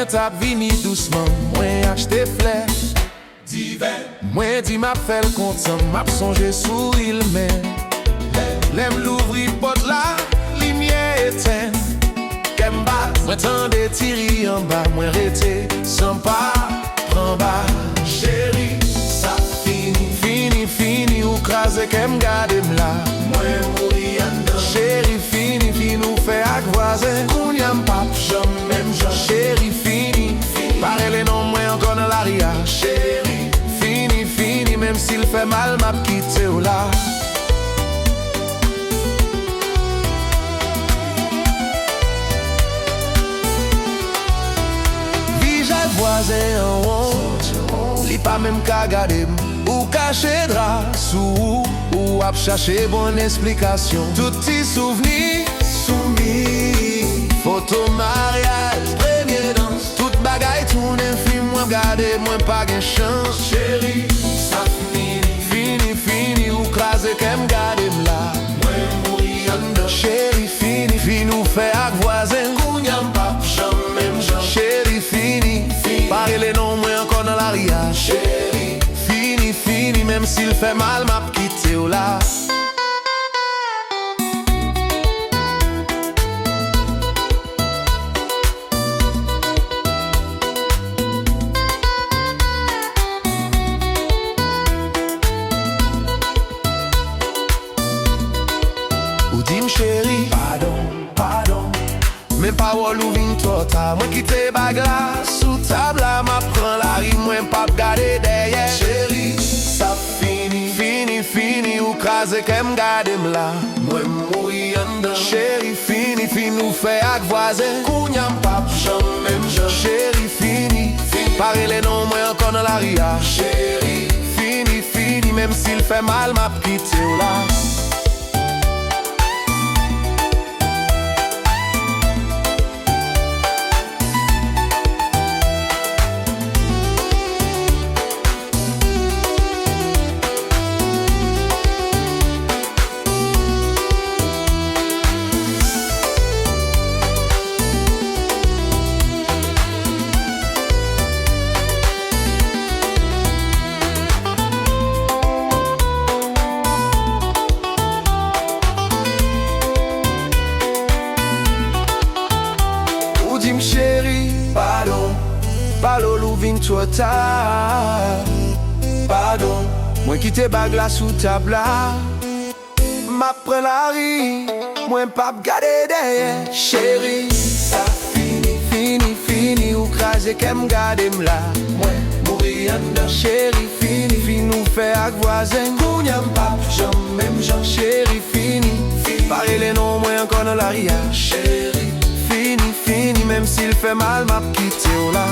Mwen tap vini doucement, mwen achete flè Mwen di map fel kontan, map sonje sou il men Lem louvri pot la, limye eten Kem bat, mwen tande tiri an ba Mwen rete, san pa, pran ba Chéri, sa fini Fini, fini, ou kraze kem gade m la Mwen mouri an dan Chéri, fini, fini, ou fe ak voisin Koun yam pap, jom, mem jom Chéri, fini, fini Parele non mwen ankon nan la ria Chéri, fini, fini Même s'il fait mal, m'a quitté ou là Vija voisin en haut Li pa même ka gade ou caché dra sous ou ap chercher bonne explication Tout ti souveni soumi Photo mariage, premier danse Tout bagay tourne film moi gade moi pas gen chance Chéri, ça fini, fini ou krasé kem gade m la Mwen mouri an dan Chéri, fini, fini ou fe ak voisin Kounyam pap, jam même jam Chéri, fini, fini Parele non mwen ankon nan la ria Chéri, fini, fini Même s'il fait mal, m'a quitté ou la Ou dim chéri, pardon, pardon Men parol ou vin tota Mwen kite bag la sou tabla Ma pran la ri mwen pap gade derrière Chéri, sa fini, fini, fini Ou kraze kem gade m la Mwen mouri an dan Chéri, fini, fini ou fe ak voisin Kounyam pap, jam même jam Chéri, fini, fini Parele non mwen ankon nan la ria Chéri, fini, fini Même s'il fait mal, m'a quitté ou la Dim chéri, pardon Parol ou vin trop tard Pardon Mwen kite bag la sou tabla Ma pren la ri Mwen pap gade derrière Chéri, sa fini, fini, fini Ou kraze kem gade m la Mwen mouri an dan Chéri, fini, fini ou fe ak voisin Kounyam pap, jam même jam Chéri, fini, fini Parele non mwen ankon nan la ria Chéri, fini, fini Même s'il fait mal, m'a quitté ou là